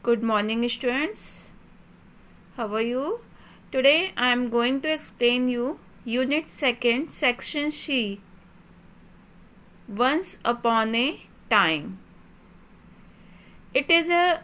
Good morning, students. How are you? Today I am going to explain you Unit 2nd, Section C. Once upon a time. It is a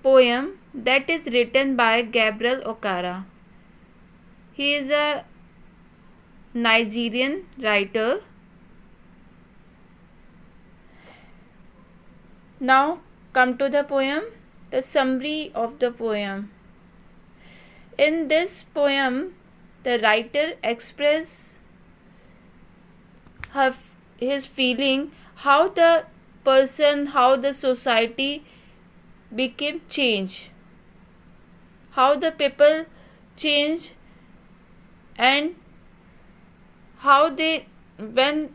poem that is written by Gabriel Okara. He is a Nigerian writer. Now come to the poem, the summary of the poem. In this poem, the writer expresses his feeling how the person, how the society became changed, how the people changed, and how they, when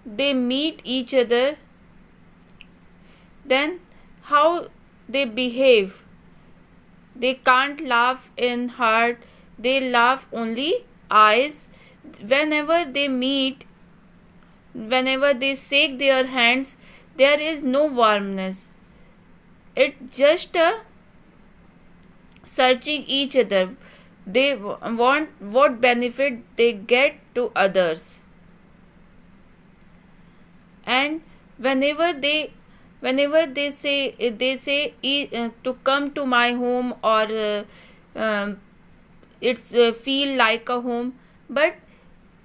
they meet each other, then how they behave. They can't laugh in heart, they laugh only eyes. Whenever they meet, whenever they shake their hands, there is no warmness. It's just a searching each other. They want what benefit they get to others. And whenever they say to come to my home, or it's feel like a home, but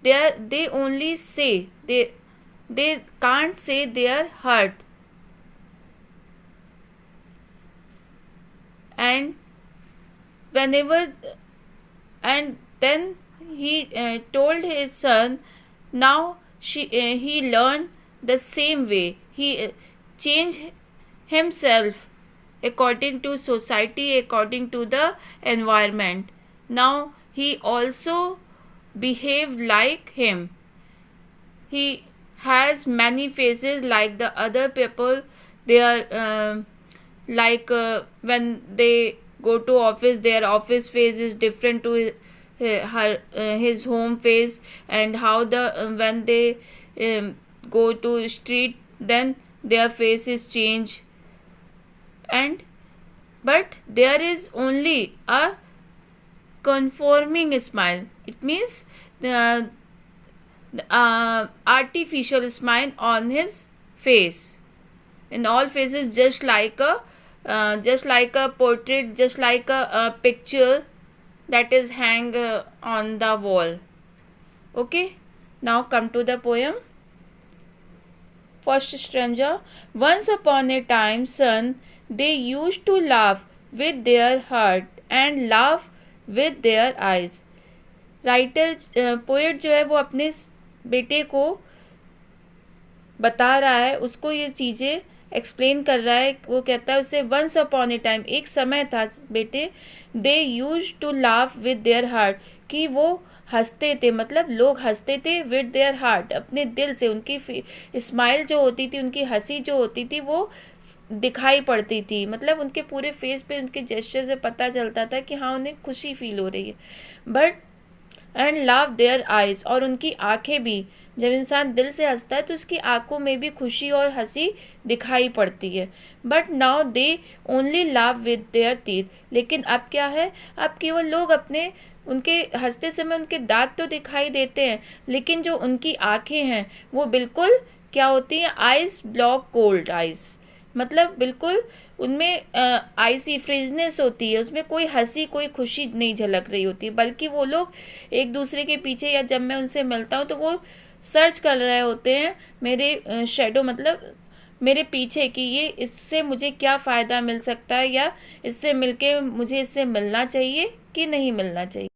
they only say, they can't say their heart. And then he told his son, now he learned the same way. He changed himself according to society, according to the environment. Now he also behaved like him. He has many faces like the other people. They are when they go to office, their office face is different to his home face, and how the when they go to street, then their faces change. But there is only a conforming smile. It means the artificial smile on his face. In all faces, just like a portrait, just like a picture that is hang on the wall. Okay, now come to the poem. First stanza. Once upon a time, son, they used to laugh with their heart and laugh with their eyes. Writer poet जो है वो अपने बेटे को बता रहा है, उसको ये चीज़ें एक्सप्लेन कर रहा है. वो कहता है उसे, वंस अपॉन ए टाइम, एक समय था बेटे, they use to laugh with their heart, कि वो हंसते थे, मतलब लोग हंसते थे विद देयर हार्ट, अपने दिल से. उनकी स्माइल जो होती थी, उनकी हंसी जो होती थी, वो दिखाई पड़ती थी. मतलब उनके पूरे फेस पे, उनके जेस्चर से पता चलता था कि हाँ, उन्हें खुशी फील हो रही है. But and love their eyes, और उनकी आंखें भी, जब इंसान दिल से हंसता है तो उसकी आंखों में भी खुशी और हंसी दिखाई पड़ती है. But now they only love with their teeth, लेकिन अब क्या है, अब केवल लोग अपने, उनके हंसते समय उनके दांत तो दिखाई देते हैं, लेकिन जो उनकी आंखें हैं वो बिल्कुल क्या होती हैं, आइज ब्लॉक कोल्ड आइज, मतलब बिल्कुल उनमें आइसी फ्रिजनेस होती है, उसमें कोई हंसी, कोई खुशी नहीं झलक रही होती, बल्कि वो लोग एक दूसरे के पीछे, या जब मैं उनसे मिलता हूँ तो वो सर्च कर रहे होते हैं मेरे शेडो, मतलब मेरे पीछे, कि ये इससे मुझे क्या फ़ायदा मिल सकता है, या इससे मिलके मुझे इससे मिलना चाहिए कि नहीं मिलना चाहिए.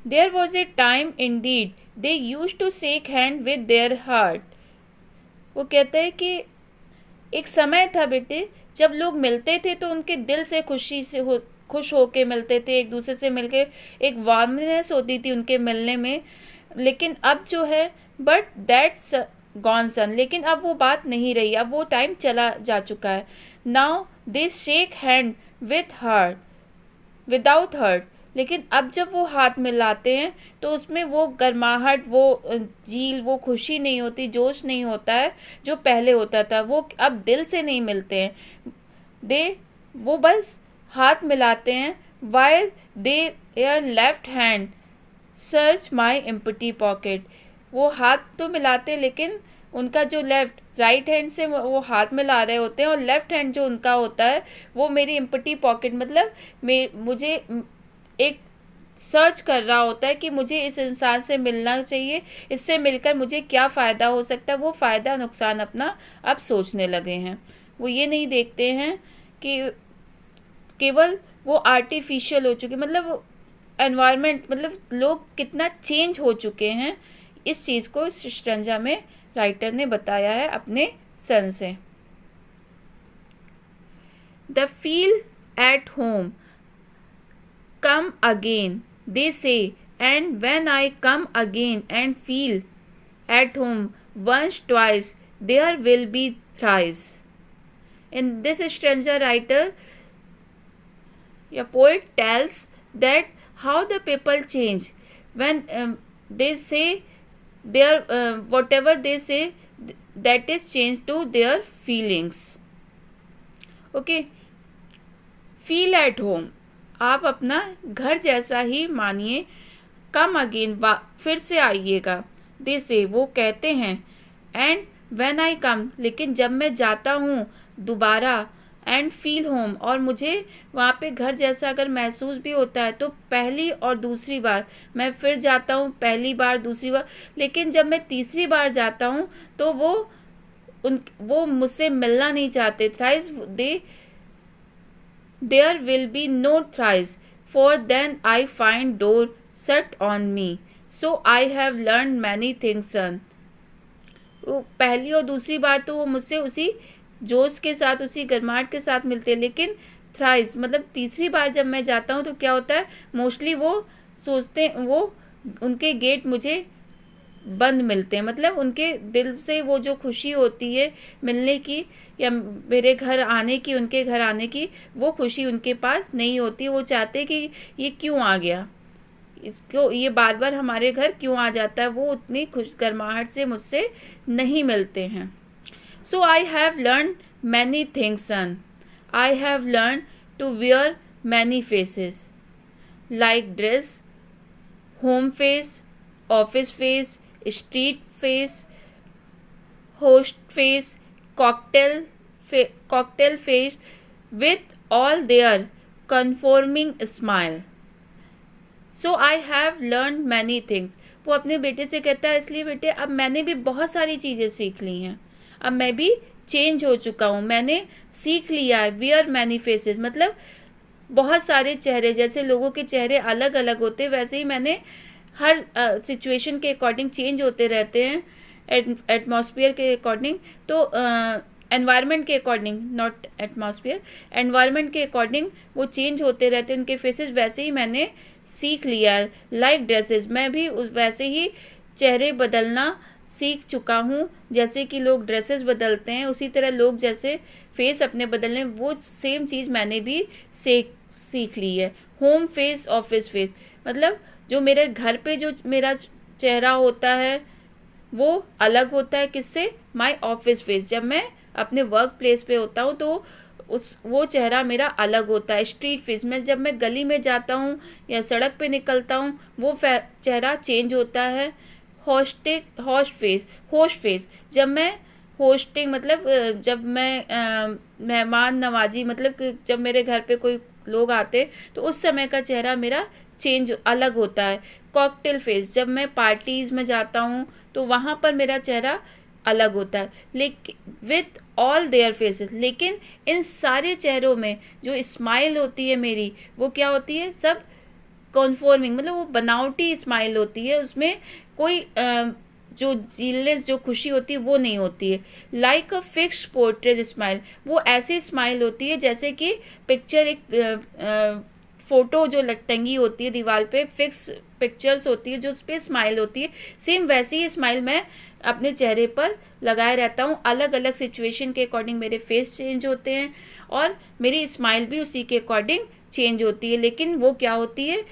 There was a time indeed they use to shake hand with their heart. वो कहता है कि एक समय था बेटे, जब लोग मिलते थे तो उनके दिल से खुश होके मिलते थे, एक दूसरे से मिलके एक वार्मनेस होती थी उनके मिलने में. लेकिन अब जो है, बट दैट्स गॉन सन, लेकिन अब वो बात नहीं रही, अब वो टाइम चला जा चुका है. Now they shake hand with heart without hurt, लेकिन अब जब वो हाथ मिलाते हैं तो उसमें वो गर्माहट, वो झील, वो खुशी नहीं होती, जोश नहीं होता है जो पहले होता था. वो अब दिल से नहीं मिलते हैं. दे वो बस हाथ मिलाते हैं while their left hand search my empty pocket। वो हाथ तो मिलाते हैं लेकिन उनका जो राइट हैंड से वो हाथ मिला रहे होते हैं और लेफ्ट हैंड जो उनका होता है वो मेरी एम्प्टी पॉकेट मतलब मुझे एक सर्च कर रहा होता है कि मुझे इस इंसान से मिलना चाहिए, इससे मिलकर मुझे क्या फ़ायदा हो सकता है। वो फ़ायदा नुकसान अपना अब सोचने लगे हैं। वो ये नहीं देखते हैं कि केवल वो आर्टिफिशियल हो चुके, मतलब एनवायरनमेंट, मतलब लोग कितना चेंज हो चुके हैं। इस चीज़ को शिशरंजा में राइटर ने बताया है अपने सन से। The feel at home come again, they say, and when I come again and feel at home once, twice, there will be thrice. In this stanza, writer, a poet tells that how the people change when they say their whatever they say, that is changed to their feelings. Okay, feel at home, आप अपना घर जैसा ही मानिए। Come again, फिर से आइएगा। दे से, वो कहते हैं। एंड व्हेन आई कम, लेकिन जब मैं जाता हूँ दोबारा। एंड फील होम, और मुझे वहाँ पे घर जैसा अगर महसूस भी होता है तो पहली और दूसरी बार मैं फिर जाता हूँ, पहली बार दूसरी बार, लेकिन जब मैं तीसरी बार जाता हूँ तो वो मुझसे मिलना नहीं चाहते। Thrice there will be no thrice, for then I find door shut on me, so I have learned many things, son। वो पहली और दूसरी बार तो वो मुझसे उसी जोश के साथ, उसी गर्माहट के साथ मिलते हैं, लेकिन थ्राइस मतलब तीसरी बार जब मैं जाता हूँ तो क्या होता है, मोस्टली वो सोचते, वो उनके गेट मुझे बंद मिलते हैं। मतलब उनके दिल से वो जो खुशी होती है मिलने की या मेरे घर आने की, उनके घर आने की, वो खुशी उनके पास नहीं होती। वो चाहते कि ये क्यों आ गया, इसको ये बार बार हमारे घर क्यों आ जाता है। वो उतनी खुश गर्माहट से मुझसे नहीं मिलते हैं। So I have learn many things, son. I have learn to wear many faces, like dress, home face, office face, street face, host face, cocktail face, with all their conforming smile. So I have learned many things। वो अपने बेटे से कहता है, इसलिए बेटे अब मैंने भी बहुत सारी चीज़ें सीख ली हैं, अब मैं भी चेंज हो चुका हूँ, मैंने सीख लिया है। वियर मैनी फेसेस मतलब बहुत सारे चेहरे, जैसे लोगों के चेहरे अलग अलग होते वैसे ही मैंने हर सिचुएशन के अकॉर्डिंग चेंज होते रहते हैं, एटमॉस्फेयर के अकॉर्डिंग, तो एनवायरनमेंट के अकॉर्डिंग, नॉट एटमॉस्फेयर, एनवायरनमेंट के अकॉर्डिंग वो चेंज होते रहते हैं उनके फेसेस, वैसे ही मैंने सीख लिया। लाइक ड्रेसेस, मैं भी वैसे ही चेहरे बदलना सीख चुका हूँ, जैसे कि लोग ड्रेसेस बदलते हैं उसी तरह लोग जैसे फेस अपने बदलने, वो सेम चीज़ मैंने भी सीख ली है। होम फेस, ऑफिस फेस मतलब जो मेरे घर पे जो मेरा चेहरा होता है वो अलग होता है किससे, माय ऑफिस फेस। जब मैं अपने वर्क प्लेस पे होता हूँ तो वो चेहरा मेरा अलग होता है। स्ट्रीट फेस में जब मैं गली में जाता हूँ या सड़क पे निकलता हूँ वो चेहरा चेंज होता है। होस्ट फेस जब मैं होस्टिंग मतलब जब मैं मेहमान नवाजी मतलब जब मेरे घर पे कोई लोग आते तो उस समय का चेहरा मेरा चेंज अलग होता है। कॉकटेल फेस जब मैं पार्टीज़ में जाता हूँ तो वहाँ पर मेरा चेहरा अलग होता है। लेकिन विथ ऑल देयर फेसेस, लेकिन इन सारे चेहरों में जो स्माइल होती है मेरी वो क्या होती है, सब कॉन्फॉर्मिंग मतलब वो बनावटी स्माइल होती है, उसमें कोई जो जीलनेस जो खुशी होती है वो नहीं होती है। Like a fix portrait smile, वो ऐसी स्माइल होती है जैसे कि पिक्चर एक फ़ोटो जो टंगी होती है दीवार पे, फिक्स पिक्चर्स होती है जो उस पर स्माइल होती है, सेम वैसी ही स्माइल मैं अपने चेहरे पर लगाए रहता हूँ। अलग अलग सिचुएशन के अकॉर्डिंग मेरे फेस चेंज होते हैं और मेरी स्माइल भी उसी के अकॉर्डिंग चेंज होती है, लेकिन वो क्या होती है,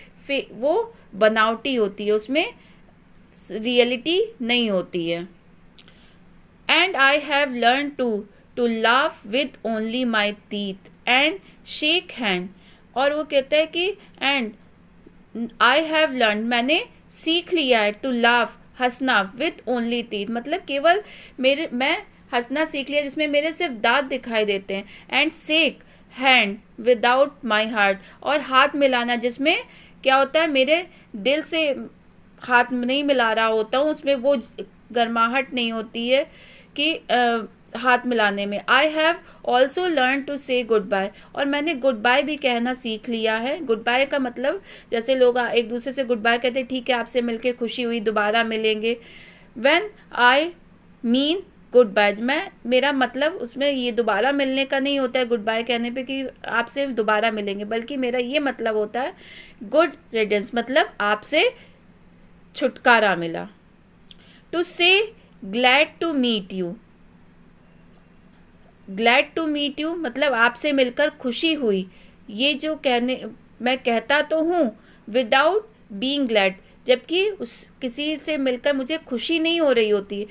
वो बनावटी होती है, उसमें रियलिटी नहीं होती है। And I have learn to laugh with only my teeth, and shake hand. और वो कहता है कि एंड आई हैव लर्न, मैंने सीख लिया है, टू लाफ, हंसना, विथ ओनली टीथ, मतलब केवल मैं हंसना सीख लिया जिसमें मेरे सिर्फ दांत दिखाई देते हैं। And shake hand without my heart, और हाथ मिलाना जिसमें क्या होता है, मेरे दिल से हाथ नहीं मिला रहा होता हूँ, उसमें वो गर्माहट नहीं होती है कि हाथ मिलाने में। I have also learn to say good bye, और मैंने गुड बाय भी कहना सीख लिया है। गुड बाय का मतलब जैसे लोग एक दूसरे से गुड बाय कहते हैं, ठीक है आपसे मिलके खुशी हुई, दोबारा मिलेंगे। When I mean good bye, मेरा मतलब उसमें ये दोबारा मिलने का नहीं होता है गुड बाय कहने पे कि आपसे दोबारा मिलेंगे, बल्कि मेरा ये मतलब होता है गुड रिडंस, मतलब आपसे छुटकारा मिला। To say glad to meet you, glad to meet you मतलब आपसे मिलकर खुशी हुई। ये जो मैं कहता तो हूँ विदाउट बीइंग ग्लैड, जबकि उस किसी से मिलकर मुझे खुशी नहीं हो रही होती।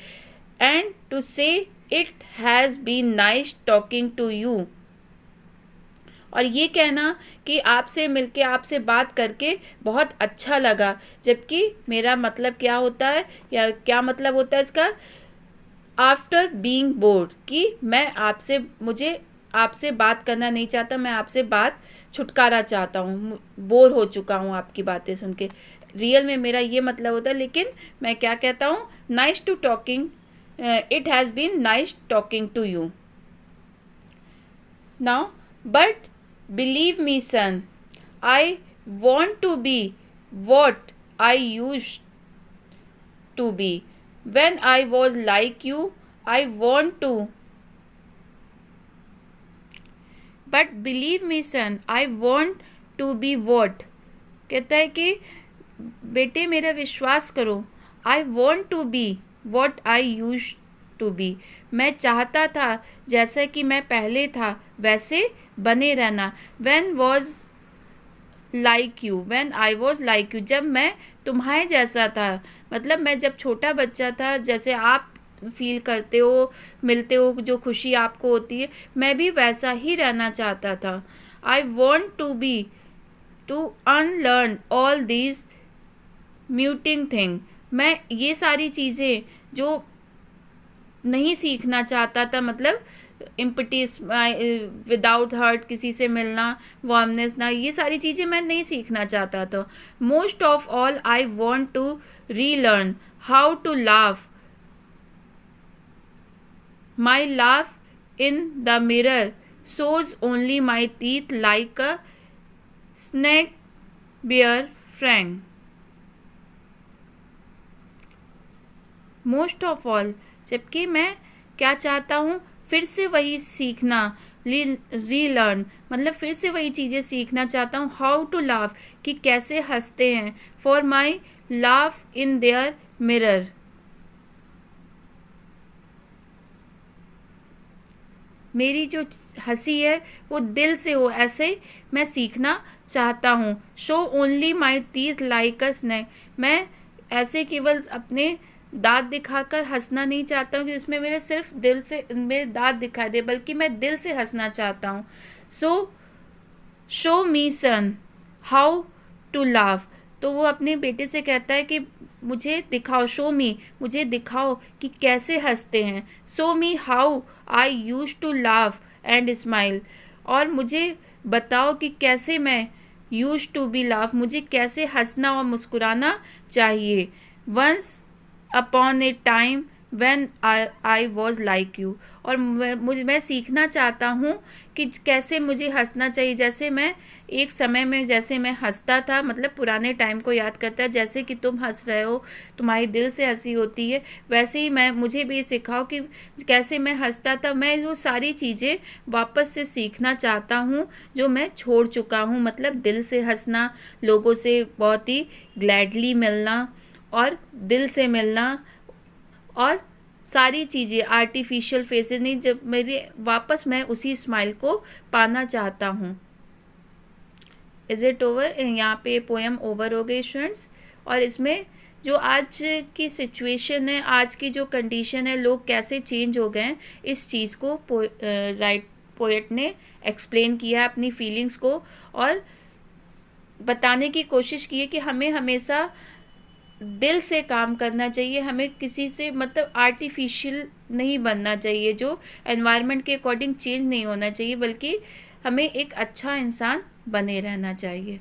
And to say it has been nice talking to you, और ये कहना कि आपसे मिलके आपसे बात करके बहुत अच्छा लगा, जबकि मेरा मतलब क्या होता है या क्या मतलब होता है इसका, आफ्टर बीइंग बोर्ड, कि मुझे आपसे बात करना नहीं चाहता, मैं आपसे बात छुटकारा चाहता हूँ, बोर हो चुका हूँ आपकी बातें सुन के। रियल में मेरा ये मतलब होता है, लेकिन मैं क्या कहता हूँ, nice to talking, it has been nice talking to you. Now but believe me son, I want to be what I use to be. When I was like you, I want to. But believe me son, I want to be what? कहता है कि बेटे मेरा विश्वास करो, I want to be what I used to be. मैं चाहता था जैसा कि मैं पहले था वैसे बने रहना। When was like you, when I was like you, जब मैं तुम्हारे जैसा था, मतलब मैं जब छोटा बच्चा था, जैसे आप फील करते हो, मिलते हो, जो खुशी आपको होती है, मैं भी वैसा ही रहना चाहता था। I want to be, to unlearn all these muting thing, मैं ये सारी चीज़ें जो नहीं सीखना चाहता था, मतलब इम्पटीज, विदाउट हर्ट, किसी से मिलना, वार्मनेस ना, ये सारी चीज़ें मैं नहीं सीखना चाहता था। Most of all I want to relearn how to laugh, my laugh in the mirror shows only my teeth like a snake bear frank. Most of all, जबकि मैं क्या चाहता हूँ, फिर से वही सीखना, रीलर्न मतलब फिर से वही चीज़ें सीखना चाहता हूँ। हाउ टू लाफ, कि कैसे हंसते हैं। For my laugh in their mirror, मेरी जो हंसी है वो दिल से हो, ऐसे मैं सीखना चाहता हूँ। Show only my teeth like a snack, मैं ऐसे केवल अपने दांत दिखाकर हंसना नहीं चाहता हूँ कि उसमें मेरे सिर्फ दिल से मेरे दांत दिखाई दे, बल्कि मैं दिल से हंसना चाहता हूँ। So show me son how to laugh, तो वो अपने बेटे से कहता है कि मुझे दिखाओ, शो मी, मुझे दिखाओ कि कैसे हंसते हैं। Show me how I use to laugh and smile, और मुझे बताओ कि कैसे मैं यूज टू बी लाफ, मुझे कैसे हंसना और मुस्कुराना चाहिए। Once upon a time when I was like you, और मैं सीखना चाहता हूँ कि कैसे मुझे हंसना चाहिए, जैसे मैं एक समय में जैसे मैं हंसता था, मतलब पुराने टाइम को याद करता है, जैसे कि तुम हंस रहे हो, तुम्हारी दिल से हंसी होती है, वैसे ही मुझे भी सिखाओ कि कैसे मैं हंसता था। मैं वो सारी चीज़ें वापस से सीखना चाहता हूँ जो मैं छोड़ चुका हूँ, मतलब दिल से हंसना, लोगों से बहुत ही ग्लैडली मिलना और दिल से मिलना, और सारी चीज़ें आर्टिफिशियल फेसेस नहीं, जब वापस मैं उसी स्माइल को पाना चाहता हूँ। इज़ इट ओवर, यहाँ पे पोएम ओवर हो गई स्टूडेंट्स। और इसमें जो आज की सिचुएशन है, आज की जो कंडीशन है, लोग कैसे चेंज हो गए हैं, इस चीज़ को पोएट ने एक्सप्लेन किया अपनी फीलिंग्स को और बताने की कोशिश की है कि हमें हमेशा दिल से काम करना चाहिए, हमें किसी से मतलब आर्टिफिशियल नहीं बनना चाहिए, जो एनवायरनमेंट के अकॉर्डिंग चेंज नहीं होना चाहिए, बल्कि हमें एक अच्छा इंसान बने रहना चाहिए।